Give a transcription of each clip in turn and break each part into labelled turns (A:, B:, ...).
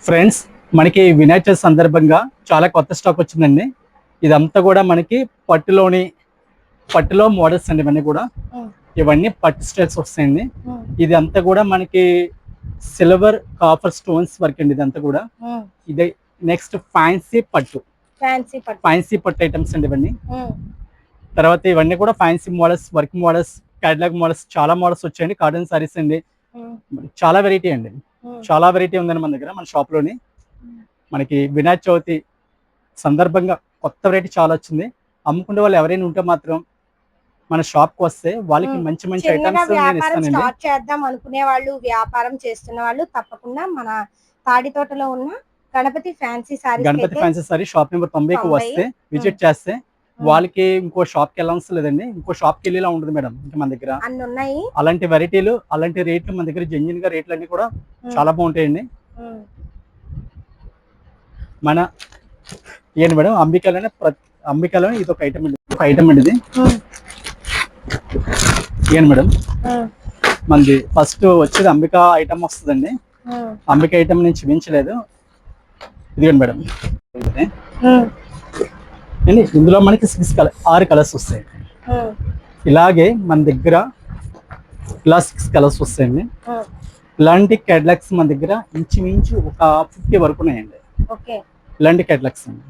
A: Friends మనకి వినాయక చవితి సందర్భంగా చాలా కొత్త స్టాక్ వచ్చిందండి. ఇదంతా కూడా మనకి పట్టులో మోడల్స్ అండి. ఇవన్నీ పట్టు స్టైల్స్ వస్తాయండి. ఇది అంతా కూడా మనకి సిల్వర్ కాపర్ స్టోన్స్ వర్క్ అండి. ఇదంతా కూడా ఇది నెక్స్ట్ ఫ్యాన్సీ పట్టు ఐటమ్స్ అండి ఇవన్నీ. తర్వాత ఇవన్నీ కూడా fancy models, work models, catalogue models, చాలా మోడల్స్ వచ్చాయండి. కాటన్ సారీస్ అండి, చాలా వెరైటీ అండి. చాలా వెరైటీ ఉందండి మన దగ్గర, మన షాప్ లోని. మనకి వినాయక చవితి సందర్భంగా కొత్త వెరైటీ చాలా వచ్చింది. అమ్ముకునే వాళ్ళు ఎవరైనా ఉంటే మాత్రం మన షాప్ కి వస్తే వాళ్ళకి మంచి మంచి ఐటమ్స్
B: స్టార్ట్ చేద్దాం అనుకునే వాళ్ళు, వ్యాపారం చేస్తున్న వాళ్ళు తప్పకుండా మన తాడితోటలో ఉన్న Ganapathi fancy
A: sari shop number 90కి వస్తే విజిట్ చేస్తే వాళ్ళకి ఇంకో షాప్ కి వెళ్ళాల్సిన లేదండి. ఇంకో షాప్ కి వెళ్ళేలా ఉంటుంది మేడం. ఇంకా మన దగ్గర
B: అన్ని ఉన్నాయి.
A: అలాంటి వెరైటీలు, అలాంటి రేట్లు మన దగ్గర జెన్యున్ గా రేట్లు అన్ని కూడా చాలా బాగుంటాయండి. మన ఏంటి మేడం, అంబికలోనే ఇది ఒక ఐటమ్ అండి. ఇది ఏంటి మేడం, మనది ఫస్ట్ వచ్చేది అంబిక ఐటమ్ వస్తుందండి. అంబిక ఐటమ్ నేను చూపించలేదు. ఇదిగోండి మేడం, ఇందులో మనకి 6 కలర్స్ వస్తాయి. ఇలాగే మన దగ్గర ఇలా 6 కలర్స్ వస్తాయండి. ఇలాంటి క్యాటలాగ్స్ మన దగ్గర ఇంచుమించు ఒక 50 వరకు ఉన్నాయండి. ఇలాంటి క్యాటలాగ్స్ అండి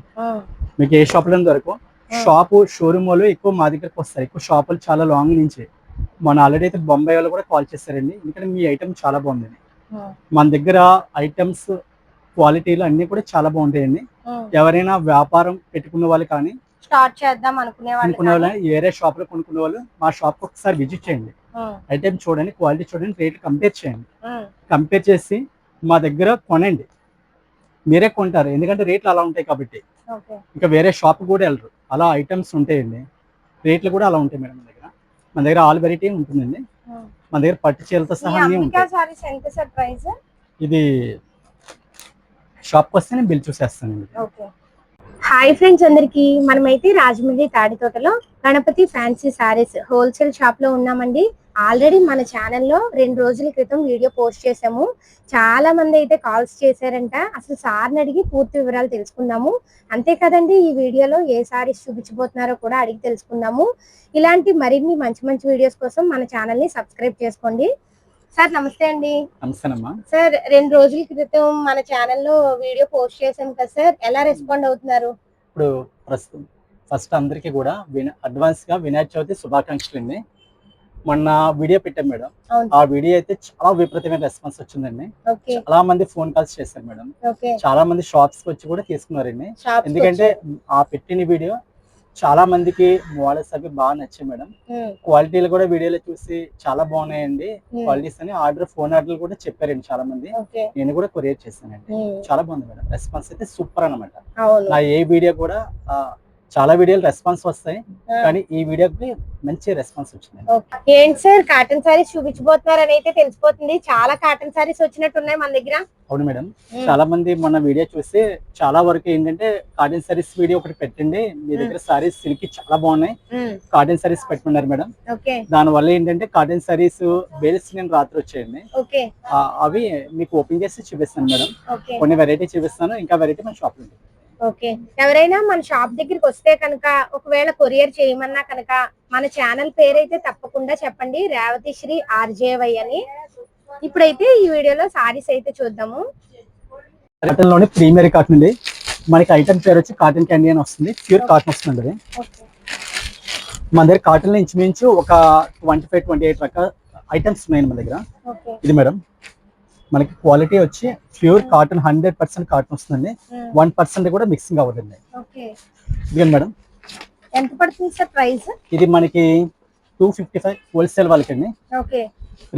A: మీకు ఏ షాప్ లో వరకు. షోరూమ్ వాళ్ళు ఎక్కువ మా దగ్గరకు వస్తారు. ఎక్కువ షాపులు చాలా లాంగ్ నుంచి. మన ఆల్రెడీ అయితే బొంబాయి వాళ్ళు కూడా కాల్ చేస్తారండి. ఎందుకంటే మీ ఐటమ్ చాలా బాగుందండి. మన దగ్గర ఐటమ్స్ క్వాలిటీలు అన్ని కూడా చాలా బాగుంటాయండి. ఎవరైనా వ్యాపారం పెట్టుకున్న వాళ్ళు కానీ,
B: స్టార్ట్ చేద్దాం అనుకునే వాళ్ళు,
A: వేరే షాప్ లో కొనుక్కునే వాళ్ళు మా షాప్ ఒకసారి విజిట్ చేయండి. ఐటమ్ చూడండి, క్వాలిటీ చూడండి, రేట్ కంపేర్ చేయండి. కంపేర్ చేసి మా దగ్గర కొనండి. మీరే కొంటారు, ఎందుకంటే రేట్లు అలా ఉంటాయి కాబట్టి. ఇంకా వేరే షాప్ కూడా వెళ్ళరు. అలా ఐటమ్స్ ఉంటాయండి. రేట్లు కూడా అలా ఉంటాయి మేడం. మన దగ్గర ఆల్ వెరైటీ ఉంటుందండి. మన దగ్గర పట్టు చీరలతో సహా ఇది షాప్కి వస్తే నేను బిల్ చూసేస్తానండి.
B: హాయ్ ఫ్రెండ్స్ అందరికి, మనమైతే రాజమండ్రి తాడితోటలో Ganapathi fancy saris wholesale shop లో ఉన్నామండి. ఆల్రెడీ మన ఛానల్లో 2 రోజుల క్రితం వీడియో పోస్ట్ చేసాము. చాలా మంది అయితే కాల్స్ చేశారంట. అసలు సార్ని అడిగి పూర్తి వివరాలు తెలుసుకుందాము. అంతే కదండి, ఈ వీడియోలో ఏ సారీస్ చూపించబోతున్నారో కూడా అడిగి తెలుసుకుందాము. ఇలాంటి మరిన్ని మంచి మంచి వీడియోస్ కోసం మన ఛానల్ ని సబ్స్క్రైబ్ చేసుకోండి. సార్ నమస్తే అండి. సార్ 2 రోజుల క్రితం మన ఛానల్లో వీడియో పోస్ట్ చేసాం కదా సార్, ఎలా రెస్పాండ్ అవుతున్నారు?
A: ఇప్పుడు ప్రస్తుతం ఫస్ట్ అందరికీ కూడా అడ్వాన్స్ గా వినాయక చవితి శుభాకాంక్షలు అండి. మొన్న వీడియో పెట్టాం మేడం. ఆ వీడియో అయితే చాలా విపరీతమైన రెస్పాన్స్ వచ్చిందండి. చాలా మంది ఫోన్ కాల్స్ చేశారు మేడం. చాలా మంది షాప్స్ కి వచ్చి కూడా తీసుకున్నారండి. ఎందుకంటే ఆ పెట్టిన వీడియో చాలా మందికి మోడల్స్ అవి బాగా నచ్చాయి మేడం. క్వాలిటీలు కూడా వీడియోలో చూసి చాలా బాగున్నాయండి క్వాలిటీస్ అని ఫోన్ ఆర్డర్లు కూడా చెప్పారండి చాలా మంది. నేను కూడా కొరియర్ చేశానండి. చాలా బాగుంది మేడం. రెస్పాన్స్ అయితే సూపర్ అన్నమాట. నా ఏ వీడియో కూడా చాలా వీడియోలు రెస్పాన్స్ వస్తాయి, కానీ ఈ వీడియోకి మంచి రెస్పాన్స్ వచ్చింది.
B: ఏంటి సార్, కాటన్ సారీస్ చూపించబోతున్నారు అని అయితే తెలిసిపోతుంది. చాలా కాటన్ సారీస్ వచ్చినట్టున్నాయి మన దగ్గర.
A: అవును మేడం, చాలా మంది మన వీడియో చూసి చాలా వరకు ఏంటంటే కాటన్ సారీస్ వీడియో ఒకటి పెట్టండి, మీ దగ్గర సారీస్ సిల్క్ చాలా బాగున్నాయి, కాటన్ సారీస్ పెట్టుకున్నారు మేడం. దాని వల్ల ఏంటంటే కాటన్ సారీస్ బేల్స్ నేను రాత్రి వచ్చాయండి. అవి మీకు ఓపెన్ చేసి చూపిస్తాను మేడం. కొన్ని వెరైటీ చూపిస్తాను, ఇంకా వెరైటీ మన షాప్ లో.
B: ఓకే, ఎవరైనా మన షాప్ దగ్గరికి వస్తే కనుక ఒకవేళ కొరియర్ చేయమన్నా కనుక మన ఛానల్ పేరైతే తప్పకుండా చెప్పండి, రేవతిశ్రీ RJY అని. ఇప్పుడైతే ఈ వీడియోలో సారీస్ అయితే చూద్దాము.
A: కాటన్ లోనే ప్రీమియర్ కాటన్ అండి. మనకి ఐటమ్ పేరు వచ్చి కాటన్ క్యాండీ అని వస్తుంది. ప్యూర్ కాటన్ వస్తుంది. మన దగ్గర కాటన్ లో ఇంచుమించు ఒక 25-28 రకాల ఐటమ్స్ ఉన్నాయి మన దగ్గర. ఇది మేడం మనకి క్వాలిటీ వచ్చి ప్యూర్ కాటన్ 100% కాటన్ వస్తుందండి. 1% కూడా మిక్సింగ్ అవ్వదండి. ఇదిగోండి మేడం.
B: ఎంత పడుతుంది సార్ ప్రైస్?
A: ఇది మనకి 255 హోల్సేల్ వాళ్ళకి అండి.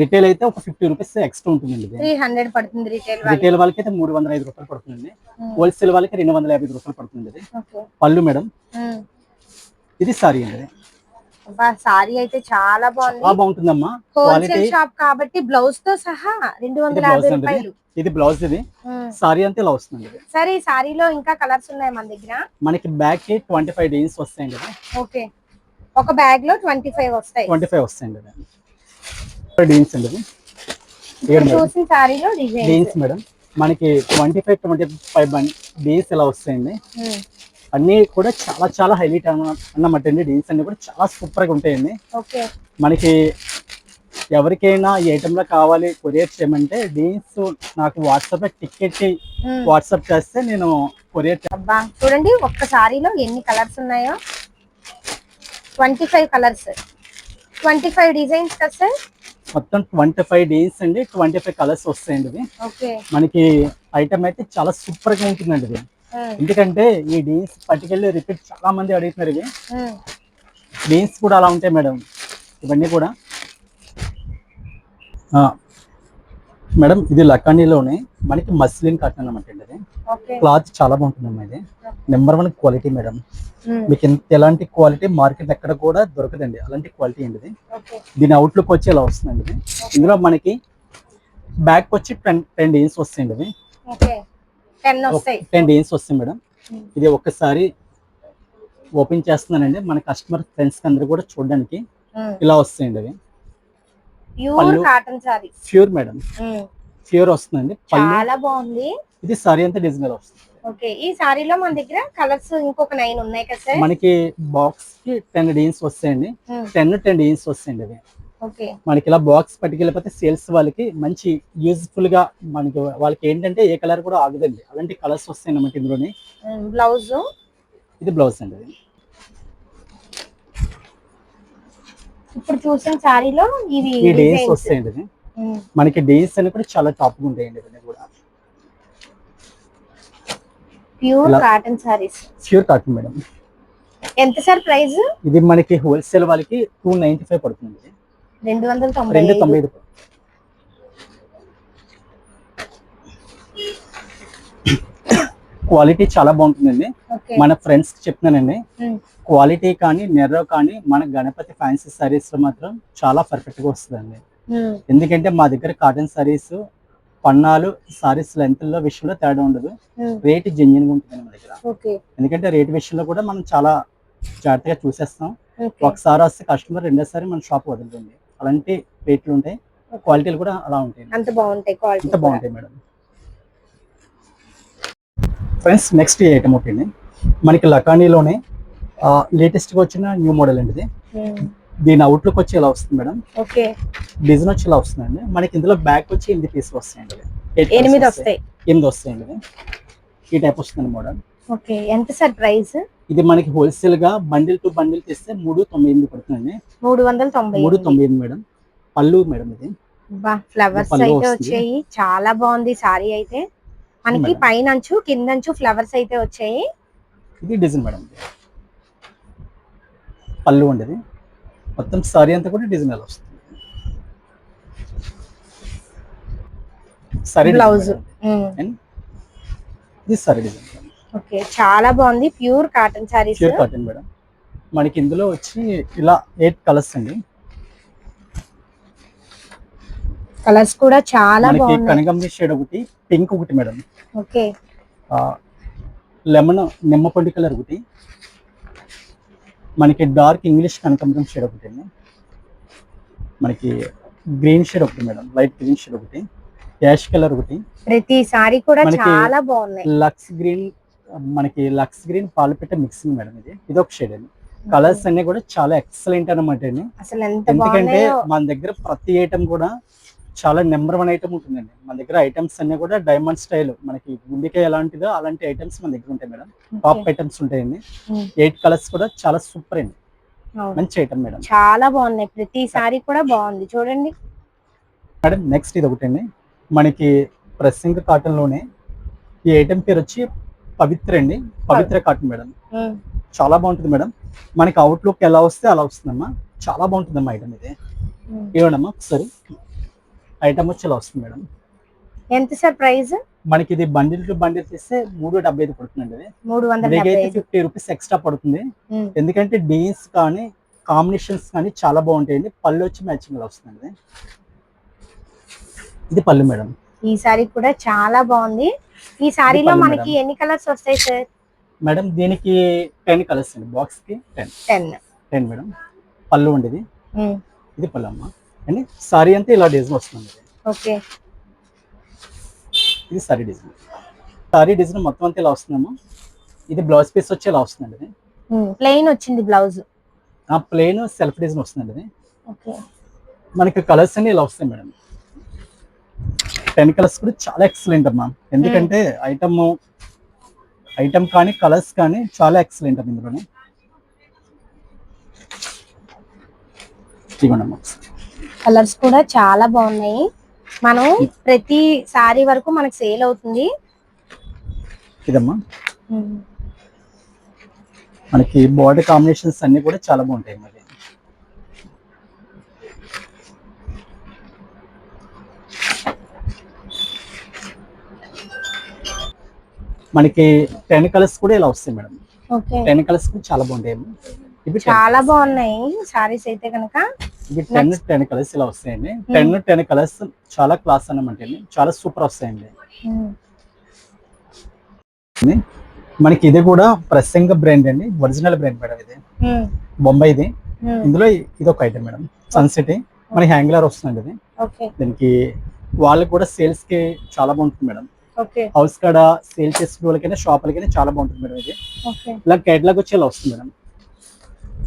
A: రిటైల్ అయితే ఒక 50 రూపీస్ ఎక్స్ట్రా ఉంటుందండి.
B: 300 పడుతుంది
A: రిటైల్ వాళ్ళకి అయితే 305 రూపాయలు పడుతుందండి. హోల్సేల్ వాళ్ళకి 250 రూపాయలు పడుతుంది. పళ్ళు మేడం, ఇది సారీ అండి.
B: సారీ అయితే చాలా
A: బాగుంటుందమ్మా.
B: హోల్సేల్ షాప్ కాబట్టి బ్లౌజ్ తో సహా 250 రూపాయలు.
A: ఇది బ్లౌజ్, ఇది సారీ అంతే ఇలా వస్తుంది.
B: సరే, ఈ సారీలో ఇంకా కలర్స్ ఉన్నాయి మన దగ్గర.
A: మనకి బ్యాగ్ కి 25 డిజైన్స్ వస్తాయండి.
B: ఓకే, ఒక బ్యాగ్ లో 25 వస్తాయి.
A: 25 వస్తాయండి డిజైన్స్ అండి.
B: చూసిన సారీలో డిజైన్స్
A: మేడం. మనకి 25 డీన్స్ ఇలా వస్తాయండి. అన్నీ కూడా చాలా చాలా హైలైట్ అన్నమాట అండి. డీన్స్ అన్ని కూడా చాలా సూపర్ గా ఉంటాయండి. మనకి ఎవరికైనా ఈ ఐటమ్ లో కావాలి కొరియర్ చేయమంటే డీన్స్ నాకు వాట్సాప్ టికెట్ వాట్సాప్ చేస్తే నేను కొరియర్.
B: చూడండి ఒక్క సారీలో ఎన్ని కలర్స్ ఉన్నాయో, 25 కలర్స్, 25 డిజైన్స్ కదా సార్?
A: మొత్తం 25 డీన్స్ అండి, 25 కలర్స్ వస్తాయండి. ఇది మనకి ఐటమ్ అయితే చాలా సూపర్ గా ఉంటుందండి ఇది. ఎందుకంటే ఈ డీన్స్ పర్టికులర్లీ రిపీట్ చాలా మంది అడుగుతున్నారు. ఇవి డీన్స్ కూడా అలా ఉంటాయి మేడం. ఇవన్నీ కూడా మేడం ఇది లకానీలోనే మనకి మస్లిన్ కాటన్ అన్నమాట అండి. ఇది క్లాత్ చాలా బాగుంటుందమ్మా. ఇది నెంబర్ 1 క్వాలిటీ మేడం. మీకు ఎలాంటి క్వాలిటీ మార్కెట్ ఎక్కడ కూడా దొరకదండి, అలాంటి క్వాలిటీ అండి ఇది. దీని అవుట్లుక్ వచ్చి ఇలా వస్తుందండి. ఇది ఇందులో మనకి బ్యాక్ వచ్చి 10 డీన్స్ వస్తాయండి. ఇవి 10 డీన్స్ వస్తాయి మేడం. ఇది ఒక్కసారి ఓపెన్ చేస్తున్నానండి, మన కస్టమర్ ఫ్రెండ్స్ అందరూ కూడా చూడడానికి ఇలా వస్తాయండి. అవి ప్యూర్ మేడం, ప్యూర్ వస్తుందండి.
B: చాలా బాగుంది.
A: ఇది సారీ అంతా డిజైనర్ వస్తుంది.
B: ఈ సారీలో మన దగ్గర కలర్స్ ఇంకొక 9 ఉన్నాయి కదా సార్?
A: మనకి బాక్స్ కి 10 డీన్స్ వస్తాయండి. 10 డీన్స్ వస్తాయండి. అవి మనకి ఇలా బాక్స్ పట్టుకెళ్ళిపోతే సేల్స్ వాళ్ళకి మంచి యూజ్ఫుల్ గా మనకి వాళ్ళకి ఏంటంటే ఏ కలర్ కూడా ఆగదండి, అలాంటి కలర్స్ వస్తాయి అన్నమాట ఇందులోని.
B: బ్లౌజ్
A: ఇది బ్లౌజ్ అండి. అది
B: ఇప్పుడు చూసిన సారీలో ఇవి
A: డీన్స్ వస్తాయండి. ఇది మనకి డీన్స్ అని కూడా చాలా టాప్ గా ఉంటాయండి. ఇవన్నీ కూడా
B: pure cotton saris.
A: Pure cotton madam.
B: ఎంత సార్ ప్రైస్?
A: ఇది మనకి హోల్సేల్ వాళ్ళకి 295 పడుతుంది. 295. క్వాలిటీ చాలా బాగుంటుందండి. మన ఫ్రెండ్స్ కి చెప్తున్నానండి, క్వాలిటీ కానీ నెర్రో కానీ మన గణపతి ఫ్యాన్సీ సారీస్ లో మాత్రం చాలా పర్ఫెక్ట్ గా వస్తుందండి. ఎందుకంటే మా దగ్గర కాటన్ సారీస్ పన్నాలు సారీస్ లెంత్ లో విషయంలో తేడా ఉండదు, రేట్ జెన్యున్ గా ఉంటుంది మన దగ్గర. ఎందుకంటే రేట్ విషయంలో కూడా మనం చాలా జాగ్రత్తగా చూసేస్తాం. ఒకసారి వస్తే కస్టమర్ రెండోసారి మన షాప్ వదులుతుంది, అలాంటి రేట్లు ఉంటాయి. క్వాలిటీలు కూడా అలా ఉంటాయి, అంత బాగుంటాయి మేడం. ఫ్రెండ్స్ నెక్స్ట్ ఈ ఐటమ్ ఒకటి మనకి లకానీలోనే లేటెస్ట్ గా వచ్చిన న్యూ మోడల్ అండి. ఇది దీని అవుట్లుక్ వచ్చి ఇలా వస్తుంది మేడం. డిజైన్ వచ్చి ఇలా వస్తుందండి. మనకి ఇందులో బ్యాక్ వచ్చి 8 పీసులు వస్తాయండి. 8 వస్తాయండి. ఈ టైప్ వస్తుంది మోడల్.
B: ఎంత సార్ ప్రైస్?
A: ఇది మనకి హోల్సేల్ గా బండిల్ టు బండిల్ తీస్తే 398 పడుతుందండి. 398 మేడం. పళ్ళు మేడం. ఇది
B: ఫ్లవర్స్ అయితే వచ్చాయి, చాలా బాగుంది సారీ అయితే. మనకి పైన అంచు కింద అంచు ఫ్లవర్స్ అయితే వచ్చాయి.
A: ఇది డిజైన్ మేడం. పళ్ళు ఉండేది మొత్తం సారీ అంతా కూడా డిజైన్ అలా వస్తుంది. సారీ బ్లౌజ్ ఇది సారీ డిజైన్.
B: చాలా బాగుంది. Pure cotton saris.
A: Pure cotton madam. మనకి ఇందులో వచ్చి ఇలా 8 కలర్స్ అండి.
B: కలర్స్ కూడా చాలా
A: బాగున్నాయి. కనకాంబరి షేడ్ ఒకటి, పింక్ ఒకటి మేడం. లెమన్ నిమ్మపండు కలర్ ఒకటి, మనకి డార్క్ ఇంగ్లీష్ కనకాంబరం షేడ్ ఒకటి అండి. మనకి గ్రీన్ షేడ్ ఒకటి మేడం, లైట్ గ్రీన్ షేడ్ ఒకటి, యాష్ కలర్ ఒకటి.
B: ప్రతి సారీ కూడా చాలా బాగున్నాయి.
A: మనకి లక్స్ గ్రీన్ పాలపిట్ట మిక్సింగ్ మేడం. ఇది ఒక షేడ్ అండి. కలర్స్ అన్ని కూడా చాలా ఎక్సలెంట్ అన్నమాట అండి. ఎందుకంటే మన దగ్గర ప్రతి ఐటమ్ కూడా చాలా నెంబర్ 1 ఐటమ్ ఉంటుందండి. మన దగ్గర ఐటమ్స్ అన్ని కూడా డైమండ్ స్టైల్, మనకి గుండెకాయ ఎలాంటిదో అలాంటి ఐటమ్స్ మన దగ్గర ఉంటాయి మేడం. టాప్ ఐటమ్స్ ఉంటాయండి. 8 కలర్స్ కూడా చాలా సూపర్ అండి. మంచి ఐటమ్ మేడం.
B: చాలా బాగున్నాయి. ప్రతి సారీ కూడా బాగుంది చూడండి
A: మేడం. నెక్స్ట్ ఇది ఒకటి అండి. మనకి ప్రెస్సింగ్ కాటన్ లోనే ఈ ఐటమ్ పేరు వచ్చి పవిత్ర అండి. పవిత్ర కాటన్ మేడం. చాలా బాగుంటుంది మేడం. మనకి అవుట్లుక్ ఎలా వస్తే అలా వస్తుందమ్మా. చాలా బాగుంటుందమ్మా ఐటమ్. ఇది ఏమమ్మా ఒకసారి ఐటమ్ వచ్చి ఇలా వస్తుంది మేడం.
B: ఎంత సార్ ప్రైస్?
A: మనకి ఇది బండిల్ టు బండిల్ తీస్తే 375 పడుతుందండి. 50 రూపీస్ ఎక్స్ట్రా పడుతుంది. ఎందుకంటే డీన్స్ కానీ కాంబినేషన్స్ కానీ చాలా బాగుంటాయండి. పళ్ళు వచ్చి మ్యాచింగ్ గా వస్తుంది. ఇది పళ్ళు మేడం.
B: ఈ సారీ కూడా చాలా బాగుంది. ఈ సారీలో మనకి ఎన్ని కలర్స్ వస్తాయి సార్?
A: మేడం దీనికి 10 కలర్స్ అండి. బాక్స్ కి 10 మేడం. పళ్ళు ఉండేది. ఇది పళ్ళు అమ్మా అండి. సారీ అంతా ఇలా డిజైన్ వస్తుంది. ఇది సారీ డిజైన్. సారీ డిజైన్ మొత్తం అంతా ఇలా వస్తుందమ్మా. ఇది బ్లౌజ్ పీస్ వచ్చి ఇలా వస్తుందండి. ఇది
B: ప్లెయిన్ వచ్చింది బ్లౌజ్.
A: ప్లెయిన్ సెల్ఫ్ డిజైన్ వస్తుందండి. ఇది
B: ఓకే.
A: మనకి కలర్స్ అన్ని ఇలా వస్తాయి మేడం. 10 కలర్స్ కూడా చాలా ఎక్సలెంట్ అమ్మా. ఎందుకంటే ఐటమ్ కానీ కలర్స్ కానీ చాలా ఎక్సలెంట్ అమ్మ ఇందులోనే. ఇదిగోండమ్మా.
B: కలర్స్ కూడా చాలా బాగున్నాయి. మనం ప్రతి సారీ వరకు మనకు సేల్ అవుతుంది.
A: ఇదమ్మా మనకి బార్డర్ కాంబినేషన్స్ అన్ని కూడా చాలా బాగుంటాయి మరి. మనకి 10 కలర్స్ కూడా ఇలా వస్తాయి మేడం.
B: ఓకే.
A: 10 కలర్స్ కూడా చాలా బాగుంటాయి. ఇవి
B: చాలా బాగున్నాయి సారీస్ అయితే కనుక.
A: ఇవి 10 కలర్స్ ఇలా వస్తాయండి. 10 కలర్స్ చాలా క్లాస్ అన్నమాట. చాలా సూపర్ వస్తాయండి. మనకి ఇది కూడా ప్రసంగ బ్రాండ్ అండి. Original brand madam. ఇది బొంబాయిది. ఇందులో ఇది ఒక ఐటమ్ మేడం. సన్సిటీ మనకి హ్యాంగ్లర్ వస్తుంది. ఇది దీనికి వాళ్ళకి కూడా సేల్స్ కి చాలా బాగుంటుంది మేడం. హౌస్ కాడ సేల్ చేసుకునే వాళ్ళకైనా షాపులకైనా చాలా బాగుంటుంది మేడం. ఇది ఇలా కేటలాగ్ వచ్చి ఇలా వస్తుంది మేడం.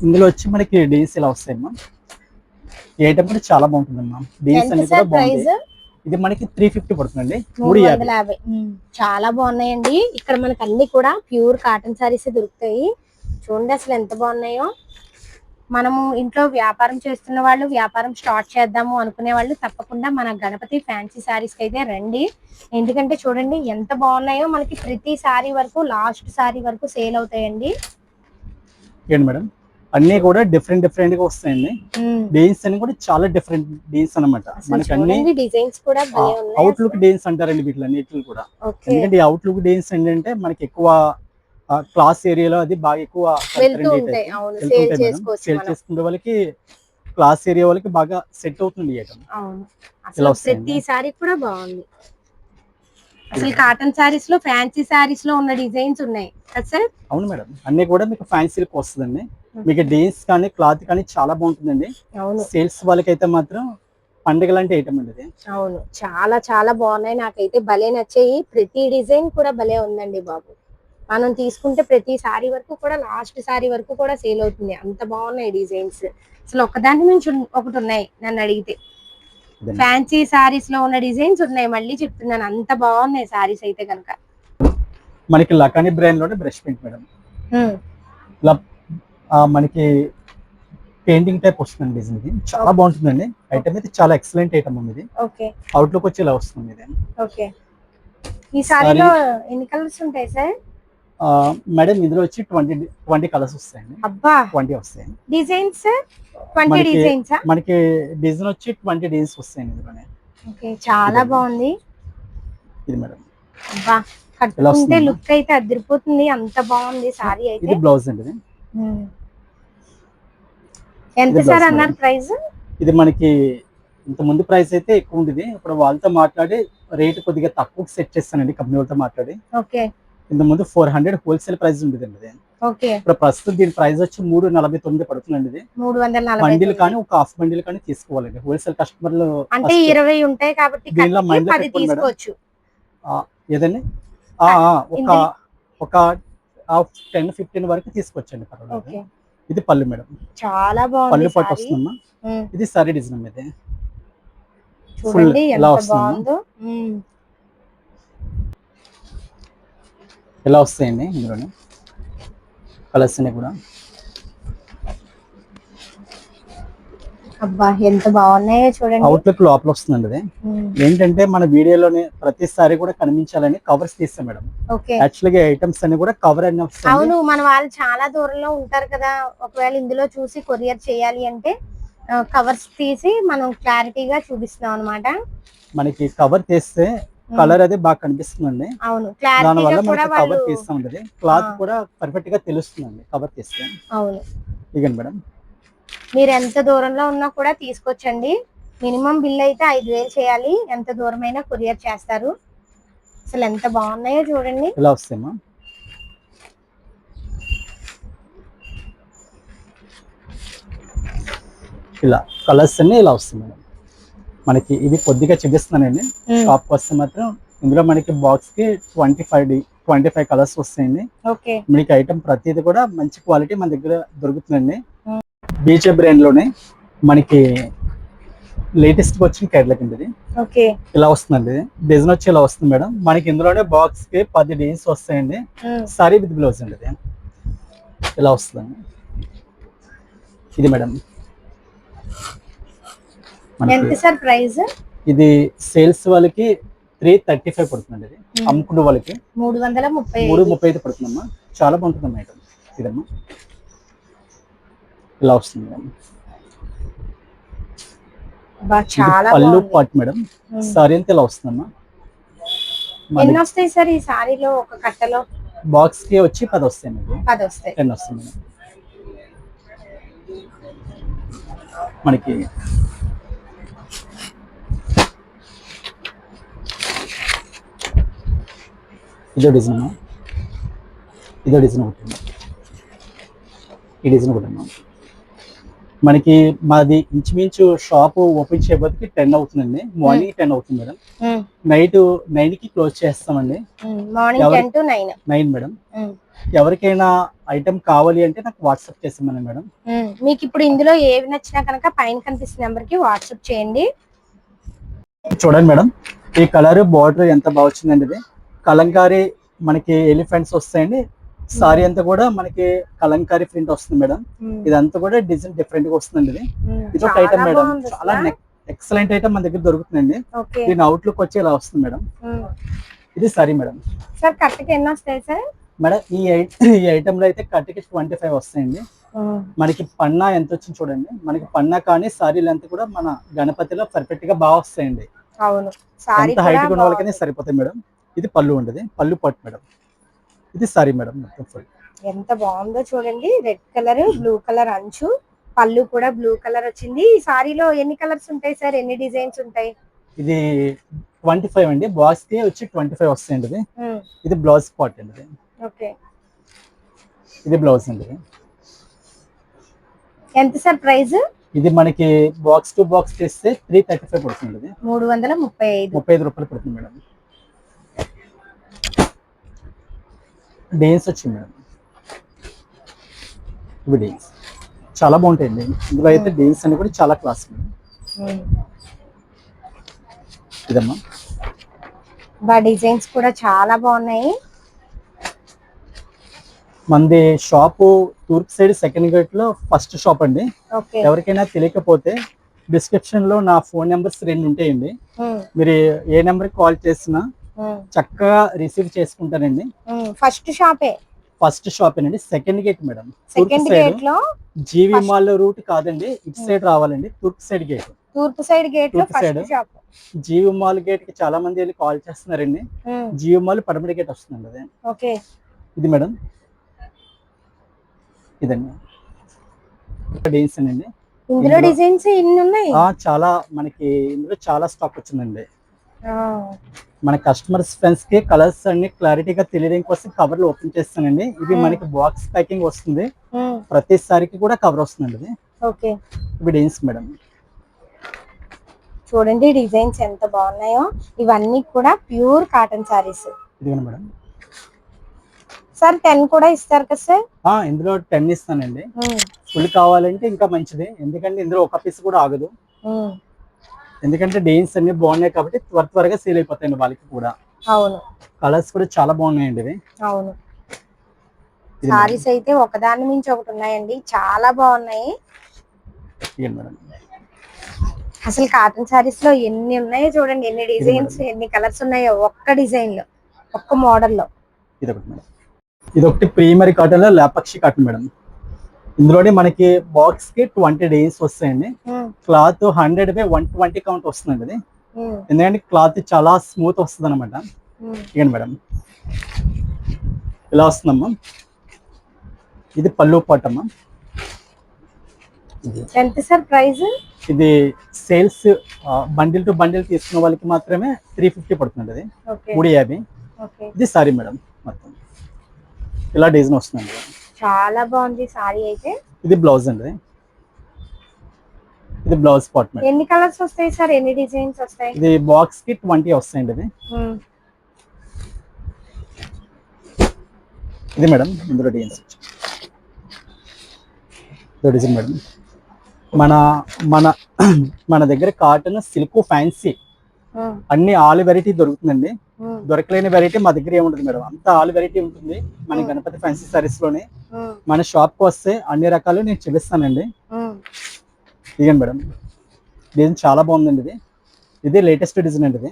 A: ఇందులో వచ్చి మనకి డీస్ ఇలా వస్తాయమ్మా. ఈ ఐటమ్ కూడా చాలా బాగుంటుందమ్మా. డీస్ అన్ని కూడా బాగుంటాయి. ఇది మనకి 350 పడుతుందండి. 350.
B: చాలా బాగున్నాయండి. ఇక్కడ మనకి అన్ని కూడా ప్యూర్ కాటన్ సారీస్ దొరుకుతాయి. చూడండి అసలు ఎంత బాగున్నాయో. మనము ఇంట్లో వ్యాపారం చేస్తున్న వాళ్ళు, వ్యాపారం స్టార్ట్ చేద్దాము అనుకునే వాళ్ళు తప్పకుండా మన గణపతి ఫ్యాన్సీ సారీస్ కి అయితే రండి. ఎందుకంటే చూడండి ఎంత బాగున్నాయో. మనకి ప్రతి సారీ వరకు లాస్ట్ సారీ వరకు సేల్ అవుతాయండి.
A: ఏంటి మేడం అన్ని కూడా డిఫరెంట్ గా వస్తాయండి. డిజైన్స్ అన్ని కూడా చాలా డిఫరెంట్ డిజైన్స్ అన్నమాట. మనకి అన్ని
B: డిజైన్స్ కూడా
A: అవుట్లుక్ డిజైన్స్ అంటారండి వీటిలన్నిటిని కూడా. ఎందుకంటే ఈ అవుట్లుక్ డిజైన్స్ ఏంటంటే మనకి ఎక్కువ క్లాస్ ఏరియాలో అది బాగా ఎక్కువ సేల్ చేసుకునే వాళ్ళకి, క్లాస్ ఏరియా వాళ్ళకి బాగా సెట్ అవుతుంది.
B: ప్రతి సారీ కూడా బాగుంది. అసలు కాటన్ సారీస్ లో, ఫ్యాన్సీ సారీస్ లో ఉన్న డిజైన్స్ ఉన్నాయి కదా సార్?
A: అవును మేడం. అన్ని కూడా మీకు ఫ్యాన్సీకి వస్తుందండి. మీకు డిజైన్స్ కానీ క్లాత్ కానీ చాలా బాగుంటుందండి. సేల్స్ వాళ్ళకైతే మాత్రం పండుగ లాంటి ఐటమ్ అండి ఇది.
B: అవును, చాలా చాలా బాగున్నాయి. నాకైతే భలే నచ్చాయి. ప్రతి డిజైన్ కూడా భలే ఉందండి బాబు. మనం తీసుకుంటే ప్రతి సారీ వరకు కూడా లాస్ట్ సారీ వరకు కూడా సేల్ అవుతుంది. అంత బాగున్నాయి డిజైన్స్. అసలు ఒకదాని నుంచి ఒకటి ఉన్నాయి నన్ను అడిగితే. ఫ్యాన్సీ సారీస్ లో ఉన్న డిజైన్స్ ఉన్నాయి. మళ్ళీ చెప్తున్నాను, అంత బాగున్నాయి సారీస్ అయితే కనుక.
A: మనకి లకాని బ్రాండ్ లోనే బ్రష్ పెయింట్ మేడం. మనకి పెయింటింగ్ టైప్ వస్తుంది డిజైన్. ఇది చాలా బాగుంటుందండి. ఐటమ్ అయితే చాలా ఎక్సలెంట్ ఐటమ్ ఇది. అవుట్లుక్ వచ్చి ఇలా వస్తుంది ఇది.
B: ఓకే. ఈ సారీలో ఎన్ని కలర్స్ ఉంటాయి సార్?
A: మేడం ఇందులో వచ్చి 20 కలర్స్ వస్తాయండి.
B: అబ్బా,
A: 20 వస్తాయి.
B: Designs 20 designs.
A: మనకి డిజైన్ వచ్చి 20 డిజైన్స్ వస్తాయండి ఇందులోనే.
B: ఓకే, చాలా బాగుంది
A: ఇది మేడం.
B: అబ్బా, కట్టుకుంటే లుక్ అయితే అదిరిపోతుంది. అంత బాగుంది సారీ అయితే.
A: ఇది బ్లౌజ్ అండి. ఇది
B: ఎంత సార్ అన్నారు ప్రైస్?
A: ఇది మనకి ఇంత ముందు ప్రైస్ అయితే ఎక్కువ ఉండేది. ఇప్పుడు వాళ్ళతో మాట్లాడి రేట్ కొద్దిగా తక్కువ సెట్ చేస్తానండి, కంపెనీ వాళ్ళతో మాట్లాడి.
B: ఓకే.
A: ఇంత ముందు 400 హోల్సేల్ ప్రైస్ ఉండేదండి.
B: ఓకే.
A: ఇప్పుడు ప్రస్తుతం దీని ప్రైస్ వచ్చి 349 పడుతుందండి. ఇది
B: 340
A: బండిల్ కానీ ఒక హాఫ్ బండిల్ కానీ తీసుకోవాలండి. హోల్సేల్ కస్టమర్లు
B: అంటే 20 ఉంటాయి కాబట్టి
A: దీనిలో మైండ్ లో
B: తీసుకోవచ్చు.
A: ఏదండి ఒక 10-15 వరకు తీసుకోవచ్చండి. పర్వాలేదు. ఇది పళ్ళు మేడం.
B: చాలా బాగుంది.
A: పళ్ళు పట్టు వస్తుందమ్మా. ఇది సారీ డిజైన్ ఇది.
B: చూడండి ఎంత బాగుందో.
A: ఇలా వస్తాయండి ఇందులోనే కలర్స్ అన్ని కూడా.
B: అబ్బా, ఎంత బాగున్నాయో చూడండి.
A: అవుట్లుక్ లోపల వస్తుందండి. ఇది ఏంటంటే మన వీడియోలోనే ప్రతిసారి కూడా కనిపించాలని కవర్స్ తీస్తాం మేడం. యాక్చువల్గా ఐటమ్స్ అన్ని కూడా కవర్ అన్ని వస్తాయి.
B: అవును, మన వాళ్ళు చాలా దూరంలో ఉంటారు కదా. ఒకవేళ ఇందులో చూసి కొరియర్ చేయాలి అంటే కవర్స్ తీసి మనం క్లారిటీగా చూపిస్తున్నాం అన్నమాట.
A: మనకి కవర్ తీస్తే కలర్ అది బాగా కనిపిస్తుందండి.
B: అవును,
A: దానివల్ల మనకి కవర్ తీస్తా ఉంటది. క్లాత్ కూడా పర్ఫెక్ట్ గా తెలుస్తుందండి కవర్ తీస్తే.
B: అవును.
A: ఇగండి మేడం,
B: మీరు ఎంత దూరంలో ఉన్నా కూడా తీసుకొచ్చండి. మినిమం బిల్ అయితే 5000 చేయాలి. ఎంత దూరమైనా కొరియర్ చేస్తారు. అసలు ఎంత బాగున్నాయో చూడండి.
A: ఇలా వస్తాయమ్మా. ఇలా కలర్స్ అన్ని ఇలా వస్తాయి మేడం. మనకి ఇది కొద్దిగా చూపిస్తున్నానండి. షాప్ వస్తే మాత్రం ఇందులో మనకి బాక్స్ కి 25 కలర్స్ వస్తాయండి.
B: ఓకే.
A: మీకు ఐటమ్ ప్రతిది కూడా మంచి క్వాలిటీ మన దగ్గర దొరుకుతుందండి. బీచ్ బ్రాండ్ లోనే మనకి లేటెస్ట్ గా వచ్చిన కేటలాగ్ అండి ఇది.
B: ఓకే.
A: ఇలా వస్తుందండి, డిజైన్ వచ్చి ఇలా వస్తుంది మేడం. మనకి ఇందులోనే బాక్స్ కి 10 డిజైన్స్ వస్తాయండి. సారీ విత్ బ్లౌజ్ అండి ఇది. ఇలా వస్తుందండి ఇది మేడం.
B: ఎంత సార్ ప్రైస్?
A: ఇది సేల్స్ వాళ్ళకి 335 పడుతుందండి. ఇది అమ్ముకునే వాళ్ళకి 335 పడుతుందమ్మా. చాలా బాగుంటుందమ్మా ఐటమ్ ఇదమ్మా. ఇలా వస్తుంది మేడం. పళ్ళు పాట్ మేడం. సారీ అంతా ఇలా వస్తుందమ్మా.
B: ఎన్ని వస్తాయి సార్ ఈ సారీలో ఒక కట్టలో?
A: బాక్స్ కి వచ్చి 10 వస్తాయండి.
B: 10 వస్తాయి.
A: 10 వస్తుంది మేడం. మనకి ఇదో డిజైన్ అమ్మా. ఇదో డిజైన్ ఒకటి, ఈ డిజైన్ ఒకటి అమ్మా. మనకి మాది ఇంచుమించు షాప్ ఓపెన్ చేయబోతుకి 10 అవుతుందండి. మార్నింగ్ 10 అవుతుంది మేడం. నైట్ 9 కి క్లోజ్ చేస్తామండి. 9 మేడం. ఎవరికైనా ఐటమ్ కావాలి అంటే నాకు వాట్సాప్ చేస్తామని మేడం.
B: మీకు ఇప్పుడు ఇందులో ఏవి నచ్చినా కనుక పైన కనిపిస్తున్న నెంబర్ కి వాట్సాప్ చేయండి.
A: చూడండి మేడం, ఈ కలర్ బార్డర్ ఎంత బాగా వచ్చిందండి. ఇది కలంకారీ మనకి ఎలిఫెంట్స్ వస్తాయండి. సారీ అంతా కూడా మనకి కలంకారీ ప్రింట్ వస్తుంది మేడం. ఇదంతా కూడా డిజైన్ డిఫరెంట్ గా వస్తుందండి. ఇది ఒక ఐటమ్ మేడం, చాలా ఎక్సలెంట్ ఐటమ్ మన దగ్గర దొరుకుతుందండి. దీని అవుట్లుక్ వచ్చి ఇలా వస్తుంది మేడం. ఇది సారీ మేడం.
B: సార్ కట్టకి ఎన్ని వస్తాయి సార్
A: మేడం? ఈ ఐటమ్ లో అయితే కట్టకి 25 వస్తాయండి. మనకి పన్నా ఎంత వచ్చింది చూడండి. మనకి పన్నా కానీ సారీలు అంతా కూడా మన గణపతిలో పర్ఫెక్ట్ గా బాగా వస్తాయండి.
B: అవును,
A: ఎంత హైట్ ఉన్న వాళ్ళకనే సరిపోతాయి మేడం. ఇది పళ్ళు ఉండదు, పళ్ళు పట్టు మేడం. ఇది సారీ మేడం.
B: ఎంత బాగుందో చూడండి. రెడ్ కలర్, బ్లూ కలర్ అంచు, పళ్ళు కూడా బ్లూ కలర్ వచ్చింది. ఈ సారీలో ఎన్ని కలర్స్ ఉంటాయి సార్? ఎన్ని డిజైన్స్ ఉంటాయి?
A: ఇది 25 అండి. బాక్స్ కి వచ్చి 25 వస్తాయండి. ఇది ఇది బ్లౌజ్ పార్ట్ అండి.
B: ఓకే.
A: ఇది బ్లౌజ్ అండి.
B: ఎంత సార్ ప్రైస్?
A: ఇది మనకి బాక్స్ టు బాక్స్ చేస్తే 335 పడుతుంది.
B: 335
A: రూపాయలు పడుతుంది మేడం. డేన్స్ వచ్చింది మేడం. ఇవి డేన్స్ చాలా బాగుంటాయండి. ఇందులో అయితే డేన్స్ అని కూడా చాలా క్లాస్ మేడం. ఇదమ్మా.
B: డిజైన్స్ కూడా చాలా బాగున్నాయి.
A: మనది షాపు తూర్పు సైడ్ సెకండ్ గేట్ లో ఫస్ట్ షాప్ అండి. ఎవరికైనా తెలియకపోతే డిస్క్రిప్షన్ లో నా ఫోన్ నెంబర్స్ 2 ఉంటాయండి. మీరు ఏ నెంబర్ కి కాల్ చేసినా చక్కగా రిసీవ్ చేసుకుంటానండి.
B: ఫస్ట్ షాప్ అండి. Second gate madam.
A: Second gate లో జీవి మాల్ రూట్ కాదండి, ఇటు సైడ్ రావాలండి. తూర్పు సైడ్ గేట్ లో ఫస్ట్ షాప్. జీవి మాల్ గేట్ కి చాలా మంది వెళ్ళి కాల్ చేస్తున్నారండి. జీవి మాల్ పడమటి గేట్ వస్తుందండి అదే.
B: ఓకే.
A: ఇది మేడం. ఇదండి డిజైన్స్ అండి.
B: ఇందులో డిజైన్స్ ఎన్ని ఉన్నాయి?
A: చాలా మనకి ఇందులో చాలా స్టాక్ వచ్చిందండి. మన కస్టమర్స్ ఫ్రెండ్స్ కి కలర్స్ అన్ని క్లారిటీగా తెలియడం కోసం కవర్లు ఓపెన్ చేస్తానండి. ఇది మనకి బాక్స్ ప్యాకింగ్ వస్తుంది. ప్రతిసారికి కూడా కవర్ వస్తుందండి ఇది.
B: ఓకే.
A: ఇవి డిజైన్స్ మేడం.
B: చూడండి డిజైన్స్ ఎంత బాగున్నాయో. ఇవన్నీ కూడా ప్యూర్ కాటన్ సారీస్.
A: ఇది మేడం.
B: సార్ 10 కూడా ఇస్తారు కదా సార్?
A: ఇందులో 10 ఇస్తానండి. ఫుల్ కావాలంటే ఇంకా మంచిది, ఎందుకంటే ఇందులో ఒక పీస్ కూడా ఆగదు. ఎందుకంటే డిజైన్స్ అన్ని బాగున్నాయి కాబట్టి త్వరగా సేల్ అయిపోతాయండి వాళ్ళకి కూడా.
B: అవును.
A: కలర్స్ కూడా చాలా బాగున్నాయండి ఇవి.
B: అవును. సారీస్ అయితే ఒకదాని మించి ఒకటి ఉన్నాయండి, చాలా బాగున్నాయి.
A: మేడం
B: అసలు కాటన్ సారీస్ లో ఎన్ని ఉన్నాయో చూడండి. ఎన్ని డిజైన్స్, ఎన్ని కలర్స్ ఉన్నాయో ఒక్క డిజైన్ లో, ఒక్క మోడల్ లో.
A: ఇదొకటి మేడం. ఇదొకటి ప్రీమియర్ కాటన్ లో లాపక్షి కాటన్ మేడం. ఇందులోనే మనకి బాక్స్ కి 20 డిజైన్స్ వస్తాయండి. క్లాత్ 100/120 కౌంట్ వస్తుందండి ఇది. ఎందుకంటే క్లాత్ చాలా స్మూత్ వస్తుంది అనమాట. ఇక మేడం ఇలా వస్తుందమ్మా. ఇది పళ్ళు పట్టమ్మా.
B: ఎంత సార్ ప్రైస్?
A: ఇది సేల్స్ బండిల్ టు బండిల్ తీసుకున్న వాళ్ళకి మాత్రమే 350 పడుతుంది. అది 350. ఇది సారీ మేడం. మొత్తం ఇలా డిజైన్ వస్తుందండి.
B: చాలా బాగుంది సారీ అయితే.
A: ఇది బ్లౌజ్ అండి. ఇది బ్లౌజ్ పార్ట్ మేడం.
B: ఎన్ని కలర్స్ వస్తాయి సార్? ఎన్ని డిజైన్స్ వస్తాయి?
A: ఇది బాక్స్ కి 20 వస్తాయండి. ఇది ఇది మేడం ఇందులో డిజైన్స్ డిజైన్ మేడం. మన మన మన దగ్గర కాటన్, సిల్క్, ఫ్యాన్సీ అన్ని ఆల్ వెరైటీ దొరుకుతుందండి. దొరకలేని వెరైటీ మా దగ్గర ఏముంటుంది మేడం, అంత ఆల్ వెరైటీ ఉంటుంది మన గణపతి ఫ్యాన్సీ సారీస్ లోనే. మన షాప్ కు వస్తే అన్ని రకాలు నేను చూపిస్తానండి. ఇదిగండి మేడం, డిజైన్ చాలా బాగుందండి. ఇది లేటెస్ట్ డిజైన్ అండి. ఇది